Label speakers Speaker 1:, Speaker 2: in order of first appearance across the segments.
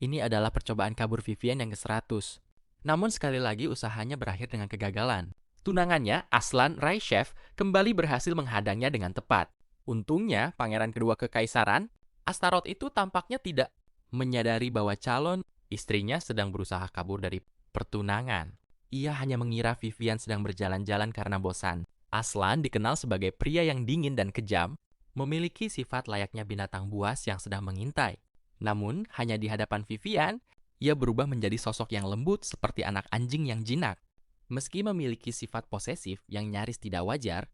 Speaker 1: Ini adalah percobaan kabur Vivian yang ke-100. Namun sekali lagi usahanya berakhir dengan kegagalan. Tunangannya, Aslan Raishev, kembali berhasil menghadangnya dengan tepat. Untungnya, pangeran kedua kekaisaran, Astaroth itu tampaknya tidak menyadari bahwa calon istrinya sedang berusaha kabur dari pertunangan. Ia hanya mengira Vivian sedang berjalan-jalan karena bosan. Aslan dikenal sebagai pria yang dingin dan kejam, memiliki sifat layaknya binatang buas yang sedang mengintai. Namun, hanya di hadapan Vivian, ia berubah menjadi sosok yang lembut seperti anak anjing yang jinak. Meski memiliki sifat posesif yang nyaris tidak wajar,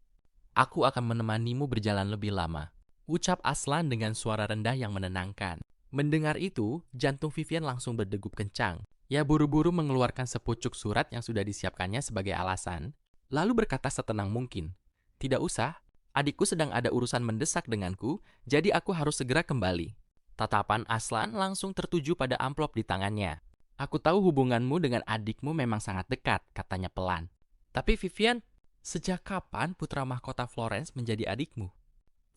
Speaker 1: aku akan menemanimu berjalan lebih lama. Ucap Aslan dengan suara rendah yang menenangkan. Mendengar itu, jantung Vivian langsung berdegup kencang. Ia buru-buru mengeluarkan sepucuk surat yang sudah disiapkannya sebagai alasan, lalu berkata setenang mungkin, "Tidak usah, adikku sedang ada urusan mendesak denganku, jadi aku harus segera kembali." Tatapan Aslan langsung tertuju pada amplop di tangannya. "Aku tahu hubunganmu dengan adikmu memang sangat dekat," katanya pelan. "Tapi Vivian, sejak kapan putra mahkota Florence menjadi adikmu?"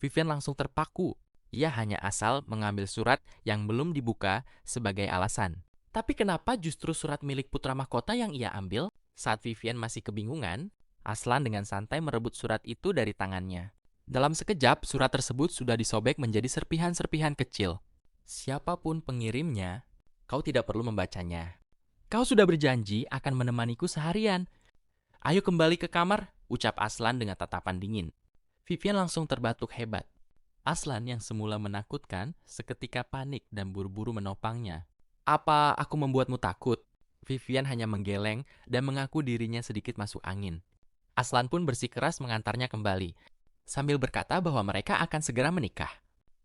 Speaker 1: Vivian langsung terpaku. Ia hanya asal mengambil surat yang belum dibuka sebagai alasan. Tapi kenapa justru surat milik putra mahkota yang ia ambil? Saat Vivian masih kebingungan, Aslan dengan santai merebut surat itu dari tangannya. Dalam sekejap, surat tersebut sudah disobek menjadi serpihan-serpihan kecil. "Siapapun pengirimnya, kau tidak perlu membacanya. Kau sudah berjanji akan menemaniku seharian. Ayo kembali ke kamar," ucap Aslan dengan tatapan dingin. Vivian langsung terbatuk hebat. Aslan yang semula menakutkan, seketika panik dan buru-buru menopangnya. "Apa aku membuatmu takut?" Vivian hanya menggeleng dan mengaku dirinya sedikit masuk angin. Aslan pun bersikeras mengantarnya kembali, sambil berkata bahwa mereka akan segera menikah.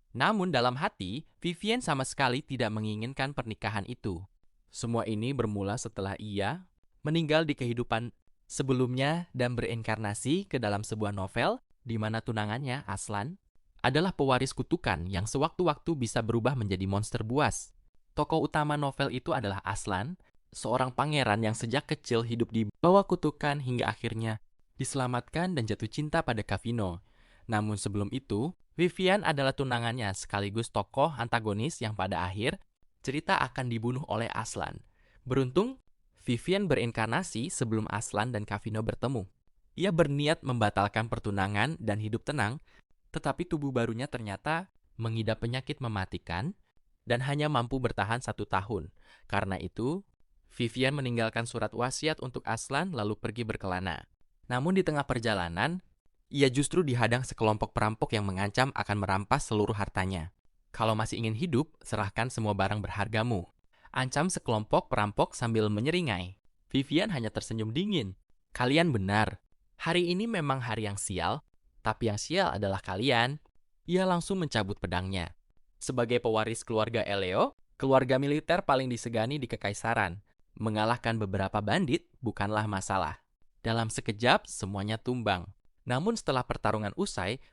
Speaker 1: Namun dalam hati, Vivian sama sekali tidak menginginkan pernikahan itu. Semua ini bermula setelah ia meninggal di kehidupan sebelumnya dan berinkarnasi ke dalam sebuah novel di mana tunangannya, Aslan, adalah pewaris kutukan yang sewaktu-waktu bisa berubah menjadi monster buas. Tokoh utama novel itu adalah Aslan, seorang pangeran yang sejak kecil hidup di bawah kutukan hingga akhirnya diselamatkan dan jatuh cinta pada Kavino. Namun sebelum itu, Vivian adalah tunangannya sekaligus tokoh antagonis yang pada akhir cerita akan dibunuh oleh Aslan. Beruntung, Vivian berinkarnasi sebelum Aslan dan Kavino bertemu. Ia berniat membatalkan pertunangan dan hidup tenang, tetapi tubuh barunya ternyata mengidap penyakit mematikan dan hanya mampu bertahan 1 tahun. Karena itu, Vivian meninggalkan surat wasiat untuk Aslan lalu pergi berkelana. Namun di tengah perjalanan, ia justru dihadang sekelompok perampok yang mengancam akan merampas seluruh hartanya. "Kalau masih ingin hidup, serahkan semua barang berhargamu," ancam sekelompok perampok sambil menyeringai. Vivian hanya tersenyum dingin. "Kalian benar. Hari ini memang hari yang sial, tapi yang sial adalah kalian." Ia langsung mencabut pedangnya. Sebagai pewaris keluarga Eleo, keluarga militer paling disegani di kekaisaran, mengalahkan beberapa bandit bukanlah masalah. Dalam sekejap, semuanya tumbang. Namun setelah pertarungan usai,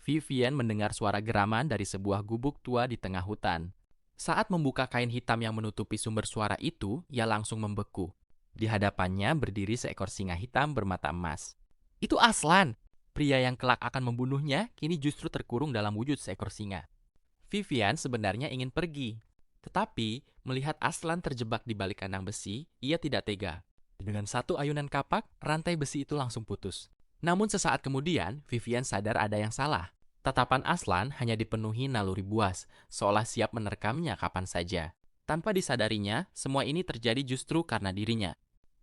Speaker 1: Vivian mendengar suara geraman dari sebuah gubuk tua di tengah hutan. Saat membuka kain hitam yang menutupi sumber suara itu, ia langsung membeku. Di hadapannya berdiri seekor singa hitam bermata emas. Itu Aslan! Pria yang kelak akan membunuhnya kini justru terkurung dalam wujud seekor singa. Vivian sebenarnya ingin pergi, tetapi melihat Aslan terjebak di balik kandang besi, ia tidak tega. Dengan satu ayunan kapak, rantai besi itu langsung putus. Namun sesaat kemudian, Vivian sadar ada yang salah. Tatapan Aslan hanya dipenuhi naluri buas, seolah siap menerkamnya kapan saja. Tanpa disadarinya, semua ini terjadi justru karena dirinya.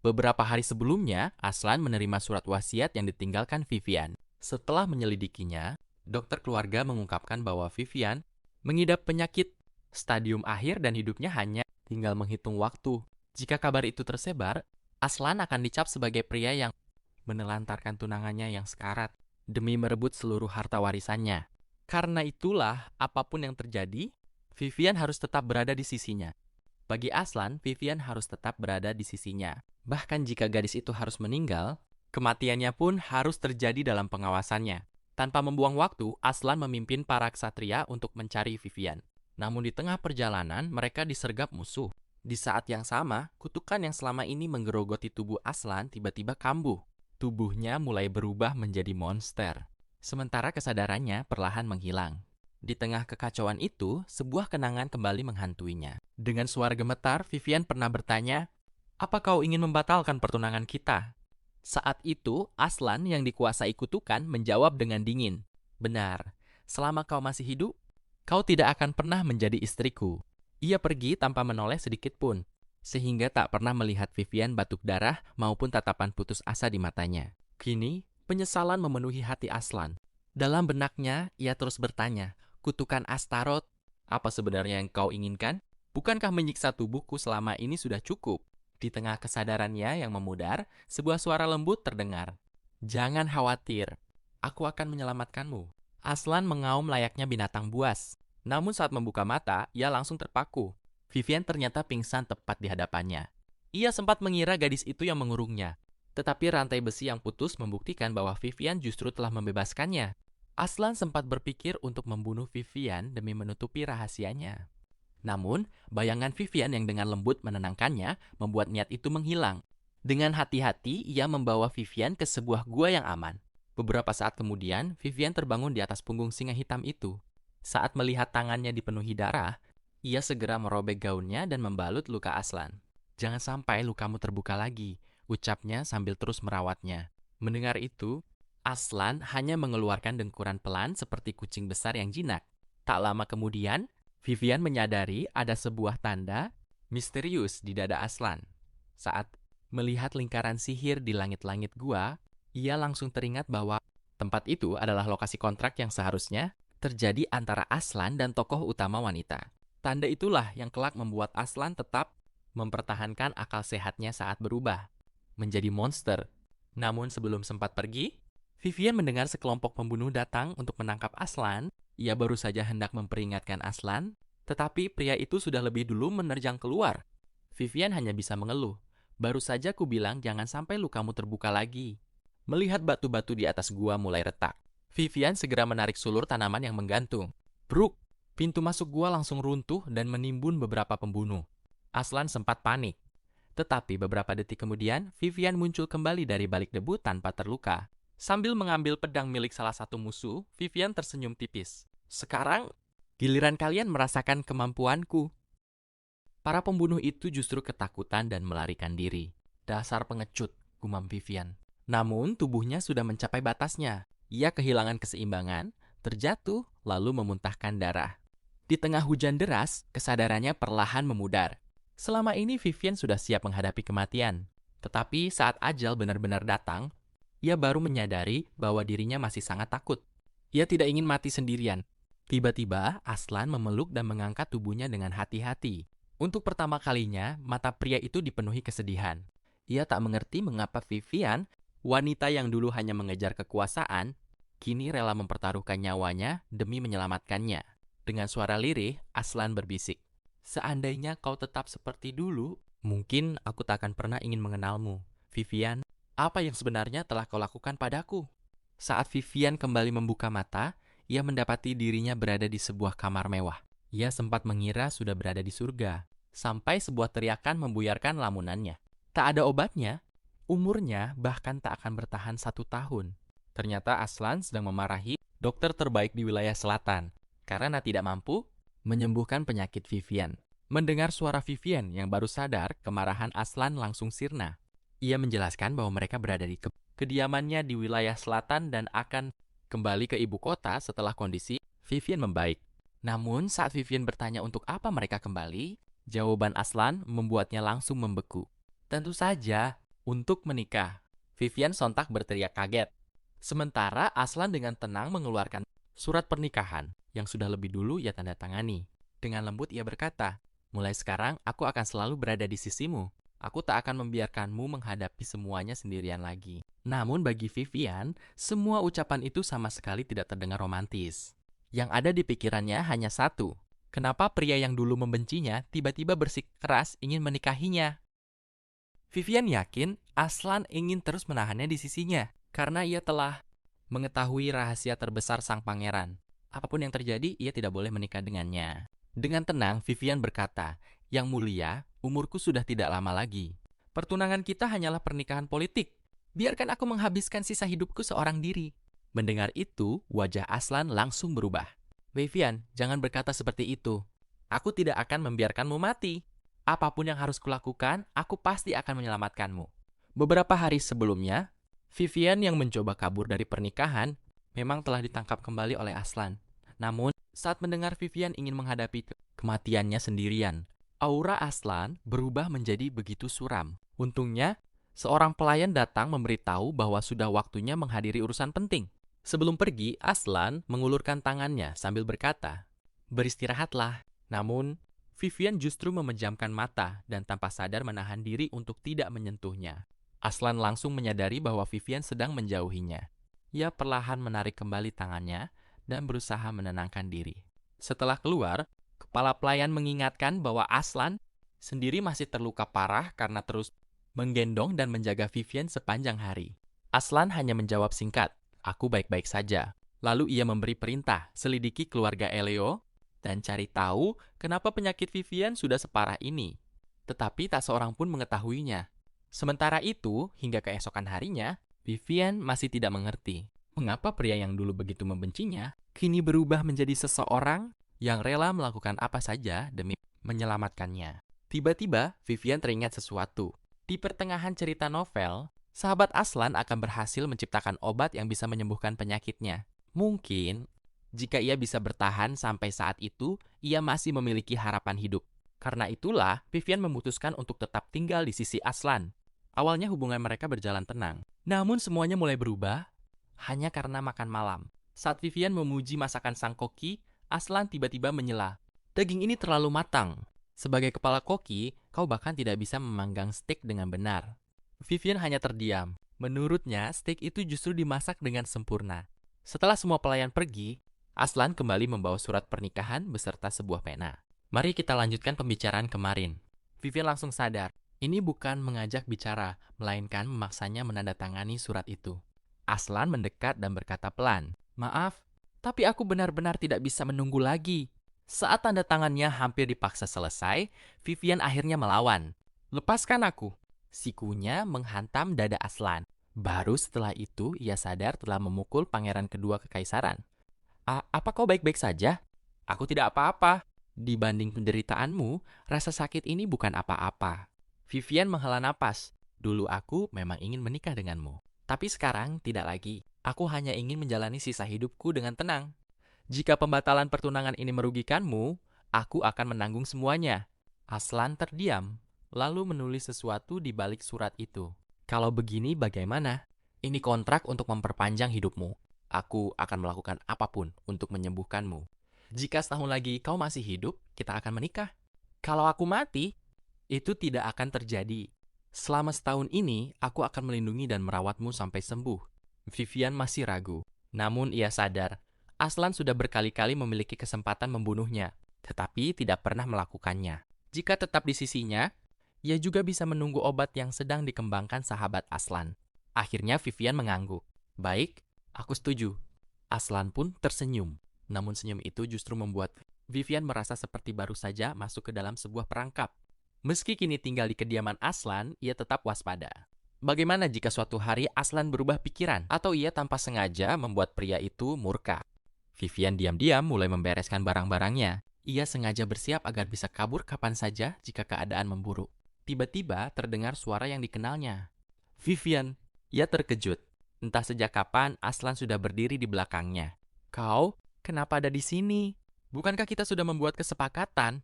Speaker 1: Beberapa hari sebelumnya, Aslan menerima surat wasiat yang ditinggalkan Vivian. Setelah menyelidikinya, dokter keluarga mengungkapkan bahwa Vivian mengidap penyakit stadium akhir dan hidupnya hanya tinggal menghitung waktu. Jika kabar itu tersebar, Aslan akan dicap sebagai pria yang menelantarkan tunangannya yang sekarat demi merebut seluruh harta warisannya. Karena itulah, apapun yang terjadi, Vivian harus tetap berada di sisinya. Bagi Aslan, Vivian harus tetap berada di sisinya. Bahkan jika gadis itu harus meninggal, kematiannya pun harus terjadi dalam pengawasannya. Tanpa membuang waktu, Aslan memimpin para ksatria untuk mencari Vivian. Namun di tengah perjalanan, mereka disergap musuh. Di saat yang sama, kutukan yang selama ini menggerogoti tubuh Aslan tiba-tiba kambuh. Tubuhnya mulai berubah menjadi monster. Sementara kesadarannya perlahan menghilang. Di tengah kekacauan itu, sebuah kenangan kembali menghantuinya. Dengan suara gemetar, Vivian pernah bertanya, "Apa kau ingin membatalkan pertunangan kita?" Saat itu, Aslan yang dikuasai kutukan menjawab dengan dingin, "Benar, selama kau masih hidup, kau tidak akan pernah menjadi istriku." Ia pergi tanpa menoleh sedikit pun, sehingga tak pernah melihat Vivian batuk darah maupun tatapan putus asa di matanya. Kini, penyesalan memenuhi hati Aslan. Dalam benaknya, ia terus bertanya, "Kutukan Astaroth, apa sebenarnya yang kau inginkan? Bukankah menyiksa tubuhku selama ini sudah cukup?" Di tengah kesadarannya yang memudar, sebuah suara lembut terdengar. "Jangan khawatir, aku akan menyelamatkanmu." Aslan mengaum layaknya binatang buas. Namun saat membuka mata, ia langsung terpaku. Vivian ternyata pingsan tepat di hadapannya. Ia sempat mengira gadis itu yang mengurungnya. Tetapi rantai besi yang putus membuktikan bahwa Vivian justru telah membebaskannya. Aslan sempat berpikir untuk membunuh Vivian demi menutupi rahasianya. Namun, bayangan Vivian yang dengan lembut menenangkannya membuat niat itu menghilang. Dengan hati-hati, ia membawa Vivian ke sebuah gua yang aman. Beberapa saat kemudian, Vivian terbangun di atas punggung singa hitam itu. Saat melihat tangannya dipenuhi darah, ia segera merobek gaunnya dan membalut luka Aslan. "Jangan sampai lukamu terbuka lagi," ucapnya sambil terus merawatnya. Mendengar itu, Aslan hanya mengeluarkan dengkuran pelan seperti kucing besar yang jinak. Tak lama kemudian, Vivian menyadari ada sebuah tanda misterius di dada Aslan. Saat melihat lingkaran sihir di langit-langit gua, ia langsung teringat bahwa tempat itu adalah lokasi kontrak yang seharusnya terjadi antara Aslan dan tokoh utama wanita. Tanda itulah yang kelak membuat Aslan tetap mempertahankan akal sehatnya saat berubah menjadi monster. Namun sebelum sempat pergi, Vivian mendengar sekelompok pembunuh datang untuk menangkap Aslan. Ia baru saja hendak memperingatkan Aslan, tetapi pria itu sudah lebih dulu menerjang keluar. Vivian hanya bisa mengeluh. "Baru saja ku bilang jangan sampai lukamu terbuka lagi." Melihat batu-batu di atas gua mulai retak, Vivian segera menarik sulur tanaman yang menggantung. Bruk! Pintu masuk gua langsung runtuh dan menimbun beberapa pembunuh. Aslan sempat panik. Tetapi beberapa detik kemudian, Vivian muncul kembali dari balik debu tanpa terluka. Sambil mengambil pedang milik salah satu musuh, Vivian tersenyum tipis. "Sekarang, giliran kalian merasakan kemampuanku." Para pembunuh itu justru ketakutan dan melarikan diri. "Dasar pengecut," gumam Vivian. Namun, tubuhnya sudah mencapai batasnya. Ia kehilangan keseimbangan, terjatuh, lalu memuntahkan darah. Di tengah hujan deras, kesadarannya perlahan memudar. Selama ini Vivian sudah siap menghadapi kematian. Tetapi saat ajal benar-benar datang, ia baru menyadari bahwa dirinya masih sangat takut. Ia tidak ingin mati sendirian. Tiba-tiba, Aslan memeluk dan mengangkat tubuhnya dengan hati-hati. Untuk pertama kalinya, mata pria itu dipenuhi kesedihan. Ia tak mengerti mengapa Vivian, wanita yang dulu hanya mengejar kekuasaan, kini rela mempertaruhkan nyawanya demi menyelamatkannya. Dengan suara lirih, Aslan berbisik, "Seandainya kau tetap seperti dulu, mungkin aku tak akan pernah ingin mengenalmu. Vivian, apa yang sebenarnya telah kau lakukan padaku?" Saat Vivian kembali membuka mata, ia mendapati dirinya berada di sebuah kamar mewah. Ia sempat mengira sudah berada di surga, sampai sebuah teriakan membuyarkan lamunannya. Tak ada obatnya, umurnya bahkan tak akan bertahan 1 tahun. Ternyata Aslan sedang memarahi dokter terbaik di wilayah selatan, karena tidak mampu menyembuhkan penyakit Vivian. Mendengar suara Vivian yang baru sadar, kemarahan Aslan langsung sirna. Ia menjelaskan bahwa mereka berada di kediamannya di wilayah selatan dan akan kembali ke ibu kota setelah kondisi Vivian membaik. Namun saat Vivian bertanya untuk apa mereka kembali, jawaban Aslan membuatnya langsung membeku. "Tentu saja, untuk menikah." Vivian sontak berteriak kaget. Sementara Aslan dengan tenang mengeluarkan surat pernikahan yang sudah lebih dulu ia tanda tangani. Dengan lembut ia berkata, "Mulai sekarang aku akan selalu berada di sisimu. Aku tak akan membiarkanmu menghadapi semuanya sendirian lagi." Namun bagi Vivian, semua ucapan itu sama sekali tidak terdengar romantis. Yang ada di pikirannya hanya satu. Kenapa pria yang dulu membencinya tiba-tiba bersikeras ingin menikahinya? Vivian yakin Aslan ingin terus menahannya di sisinya karena ia telah mengetahui rahasia terbesar sang pangeran. Apapun yang terjadi, ia tidak boleh menikah dengannya. Dengan tenang, Vivian berkata, "Yang mulia, umurku sudah tidak lama lagi. Pertunangan kita hanyalah pernikahan politik. Biarkan aku menghabiskan sisa hidupku seorang diri." Mendengar itu, wajah Aslan langsung berubah. Vivian, jangan berkata seperti itu. Aku tidak akan membiarkanmu mati. Apapun yang harus kulakukan, aku pasti akan menyelamatkanmu. Beberapa hari sebelumnya, Vivian yang mencoba kabur dari pernikahan memang telah ditangkap kembali oleh Aslan. Namun, saat mendengar Vivian ingin menghadapi kematiannya sendirian, aura Aslan berubah menjadi begitu suram. Untungnya, seorang pelayan datang memberitahu bahwa sudah waktunya menghadiri urusan penting. Sebelum pergi, Aslan mengulurkan tangannya sambil berkata, "Beristirahatlah." Namun, Vivian justru memejamkan mata dan tanpa sadar menahan diri untuk tidak menyentuhnya. Aslan langsung menyadari bahwa Vivian sedang menjauhinya. Ia perlahan menarik kembali tangannya dan berusaha menenangkan diri. Setelah keluar, kepala pelayan mengingatkan bahwa Aslan sendiri masih terluka parah karena terus menggendong dan menjaga Vivian sepanjang hari. Aslan hanya menjawab singkat, "Aku baik-baik saja." Lalu ia memberi perintah, selidiki keluarga Elio dan cari tahu kenapa penyakit Vivian sudah separah ini. Tetapi tak seorang pun mengetahuinya. Sementara itu, hingga keesokan harinya, Vivian masih tidak mengerti mengapa pria yang dulu begitu membencinya kini berubah menjadi seseorang yang rela melakukan apa saja demi menyelamatkannya. Tiba-tiba, Vivian teringat sesuatu. Di pertengahan cerita novel, sahabat Aslan akan berhasil menciptakan obat yang bisa menyembuhkan penyakitnya. Mungkin, jika ia bisa bertahan sampai saat itu, ia masih memiliki harapan hidup. Karena itulah, Vivian memutuskan untuk tetap tinggal di sisi Aslan. Awalnya hubungan mereka berjalan tenang. Namun semuanya mulai berubah hanya karena makan malam. Saat Vivian memuji masakan sang koki, Aslan tiba-tiba menyela, "Daging ini terlalu matang. Sebagai kepala koki, kau bahkan tidak bisa memanggang steak dengan benar." Vivian hanya terdiam. Menurutnya, steak itu justru dimasak dengan sempurna. Setelah semua pelayan pergi, Aslan kembali membawa surat pernikahan beserta sebuah pena. Mari kita lanjutkan pembicaraan kemarin. Vivian langsung sadar, ini bukan mengajak bicara, melainkan memaksanya menandatangani surat itu. Aslan mendekat dan berkata pelan, "Maaf, tapi aku benar-benar tidak bisa menunggu lagi." Saat tanda tangannya hampir dipaksa selesai, Vivian akhirnya melawan. "Lepaskan aku." Sikunya menghantam dada Aslan. Baru setelah itu, ia sadar telah memukul pangeran kedua kekaisaran. Apa kau baik-baik saja?" "Aku tidak apa-apa. Dibanding penderitaanmu, rasa sakit ini bukan apa-apa." Vivian menghela napas. "Dulu aku memang ingin menikah denganmu. Tapi sekarang tidak lagi. Aku hanya ingin menjalani sisa hidupku dengan tenang. Jika pembatalan pertunangan ini merugikanmu, aku akan menanggung semuanya." Aslan terdiam, lalu menulis sesuatu di balik surat itu. "Kalau begini bagaimana? Ini kontrak untuk memperpanjang hidupmu. Aku akan melakukan apapun untuk menyembuhkanmu. Jika setahun lagi kau masih hidup, kita akan menikah. Kalau aku mati, itu tidak akan terjadi. Selama setahun ini, aku akan melindungi dan merawatmu sampai sembuh." Vivian masih ragu. Namun ia sadar, Aslan sudah berkali-kali memiliki kesempatan membunuhnya, tetapi tidak pernah melakukannya. Jika tetap di sisinya, ia juga bisa menunggu obat yang sedang dikembangkan sahabat Aslan. Akhirnya Vivian mengangguk. "Baik, aku setuju." Aslan pun tersenyum. Namun senyum itu justru membuat Vivian merasa seperti baru saja masuk ke dalam sebuah perangkap. Meski kini tinggal di kediaman Aslan, ia tetap waspada. Bagaimana jika suatu hari Aslan berubah pikiran atau ia tanpa sengaja membuat pria itu murka? Vivian diam-diam mulai membereskan barang-barangnya. Ia sengaja bersiap agar bisa kabur kapan saja jika keadaan memburuk. Tiba-tiba terdengar suara yang dikenalnya. "Vivian." Ia terkejut. Entah sejak kapan Aslan sudah berdiri di belakangnya. "Kau, kenapa ada di sini? Bukankah kita sudah membuat kesepakatan?"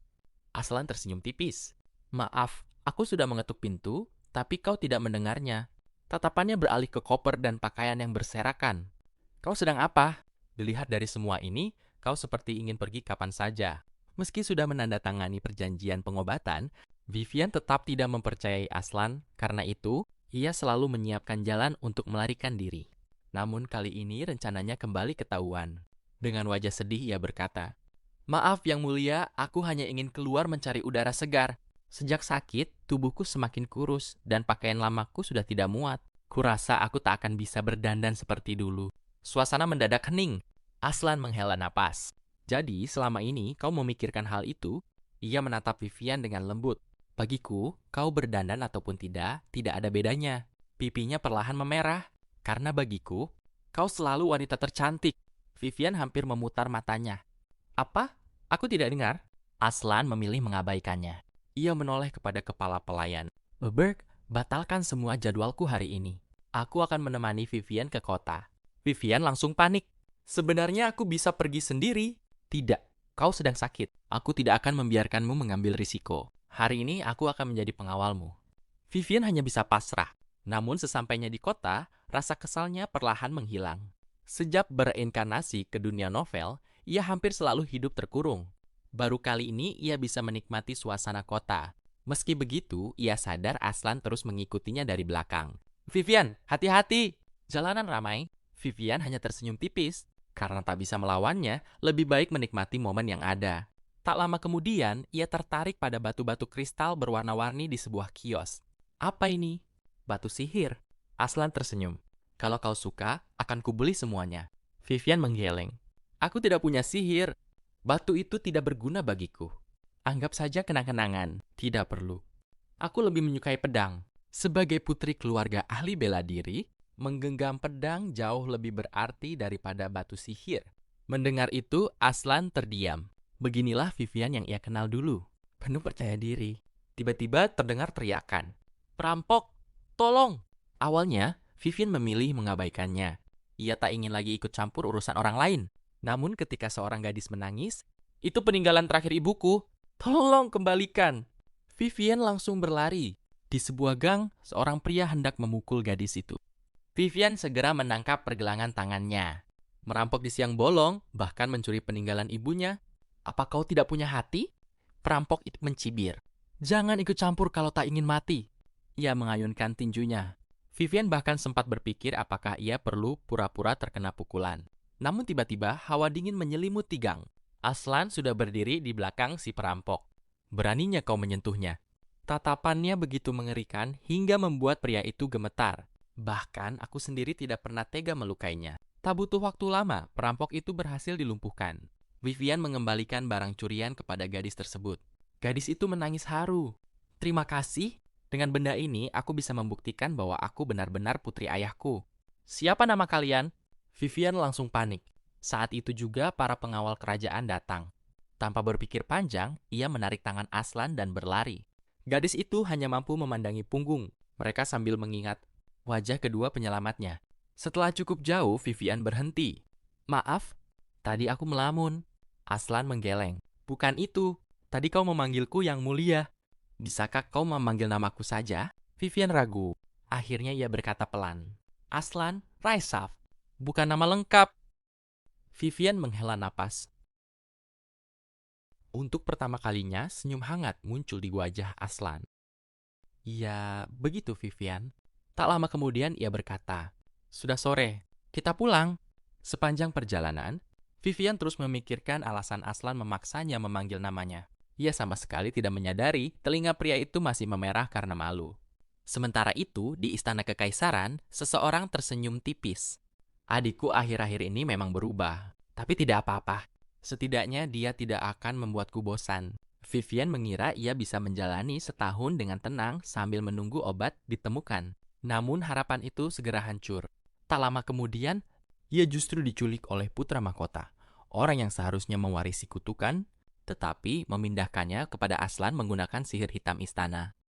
Speaker 1: Aslan tersenyum tipis. "Maaf, aku sudah mengetuk pintu, tapi kau tidak mendengarnya." Tatapannya beralih ke koper dan pakaian yang berserakan. "Kau sedang apa? Dilihat dari semua ini, kau seperti ingin pergi kapan saja." Meski sudah menandatangani perjanjian pengobatan, Vivian tetap tidak mempercayai Aslan. Karena itu, ia selalu menyiapkan jalan untuk melarikan diri. Namun kali ini rencananya kembali ketahuan. Dengan wajah sedih ia berkata, "Maaf yang mulia, aku hanya ingin keluar mencari udara segar. Sejak sakit, tubuhku semakin kurus dan pakaian lamaku sudah tidak muat. Kurasa aku tak akan bisa berdandan seperti dulu." Suasana mendadak hening. Aslan menghela napas. "Jadi selama ini kau memikirkan hal itu?" Ia menatap Vivian dengan lembut. "Bagiku, kau berdandan ataupun tidak ada bedanya." Pipinya perlahan memerah. "Karena bagiku, kau selalu wanita tercantik." Vivian hampir memutar matanya. Apa? Aku tidak dengar. Aslan memilih mengabaikannya. Ia menoleh kepada kepala pelayan. Berg, batalkan semua jadwalku hari ini. Aku akan menemani Vivian ke kota. Vivian langsung panik. Sebenarnya aku bisa pergi sendiri. Tidak, kau sedang sakit. Aku tidak akan membiarkanmu mengambil risiko. Hari ini aku akan menjadi pengawalmu. Vivian hanya bisa pasrah. Namun sesampainya di kota, rasa kesalnya perlahan menghilang. Sejak bereinkarnasi ke dunia novel, ia hampir selalu hidup terkurung. Baru kali ini ia bisa menikmati suasana kota. Meski begitu, ia sadar Aslan terus mengikutinya dari belakang. Vivian, hati-hati! Jalanan ramai. Vivian hanya tersenyum tipis. Karena tak bisa melawannya, lebih baik menikmati momen yang ada. Tak lama kemudian, ia tertarik pada batu-batu kristal berwarna-warni di sebuah kios. Apa ini? Batu sihir. Aslan tersenyum. Kalau kau suka, akan kubeli semuanya. Vivian menggeleng. Aku tidak punya sihir. Batu itu tidak berguna bagiku. Anggap saja kenang-kenangan. Tidak perlu. Aku lebih menyukai pedang. Sebagai putri keluarga ahli bela diri, menggenggam pedang jauh lebih berarti daripada batu sihir. Mendengar itu, Aslan terdiam. Beginilah Vivian yang ia kenal dulu. Penuh percaya diri. Tiba-tiba terdengar teriakan. Perampok! Tolong! Awalnya, Vivian memilih mengabaikannya. Ia tak ingin lagi ikut campur urusan orang lain. Namun ketika seorang gadis menangis, itu peninggalan terakhir ibuku. Tolong kembalikan. Vivian langsung berlari. Di sebuah gang, seorang pria hendak memukul gadis itu. Vivian segera menangkap pergelangan tangannya. Merampok di siang bolong, bahkan mencuri peninggalan ibunya. Apa kau tidak punya hati? Perampok itu mencibir. Jangan ikut campur kalau tak ingin mati. Ia mengayunkan tinjunya. Vivian bahkan sempat berpikir apakah ia perlu pura-pura terkena pukulan. Namun tiba-tiba hawa dingin menyelimuti gang. Aslan sudah berdiri di belakang si perampok. Beraninya kau menyentuhnya. Tatapannya begitu mengerikan hingga membuat pria itu gemetar. Bahkan aku sendiri tidak pernah tega melukainya. Tak butuh waktu lama, perampok itu berhasil dilumpuhkan. Vivian mengembalikan barang curian kepada gadis tersebut. Gadis itu menangis haru. Terima kasih. Dengan benda ini, aku bisa membuktikan bahwa aku benar-benar putri ayahku. Siapa nama kalian? Vivian langsung panik. Saat itu juga para pengawal kerajaan datang. Tanpa berpikir panjang, ia menarik tangan Aslan dan berlari. Gadis itu hanya mampu memandangi punggung. Mereka sambil mengingat wajah kedua penyelamatnya. Setelah cukup jauh, Vivian berhenti. Maaf, tadi aku melamun. Aslan menggeleng. Bukan itu. Tadi kau memanggilku yang mulia. Bisakah kau memanggil namaku saja? Vivian ragu. Akhirnya ia berkata pelan. Aslan Raisaf. Bukan nama lengkap. Vivian menghela napas. Untuk pertama kalinya, senyum hangat muncul di wajah Aslan. Ya, begitu Vivian. Tak lama kemudian ia berkata, sudah sore, kita pulang. Sepanjang perjalanan, Vivian terus memikirkan alasan Aslan memaksanya memanggil namanya. Ia sama sekali tidak menyadari telinga pria itu masih memerah karena malu. Sementara itu, di istana kekaisaran, seseorang tersenyum tipis. Adikku akhir-akhir ini memang berubah, tapi tidak apa-apa. Setidaknya dia tidak akan membuatku bosan. Vivian mengira ia bisa menjalani setahun dengan tenang sambil menunggu obat ditemukan. Namun harapan itu segera hancur. Tak lama kemudian, ia justru diculik oleh putra mahkota. Orang yang seharusnya mewarisi kutukan, tetapi memindahkannya kepada Aslan menggunakan sihir hitam istana.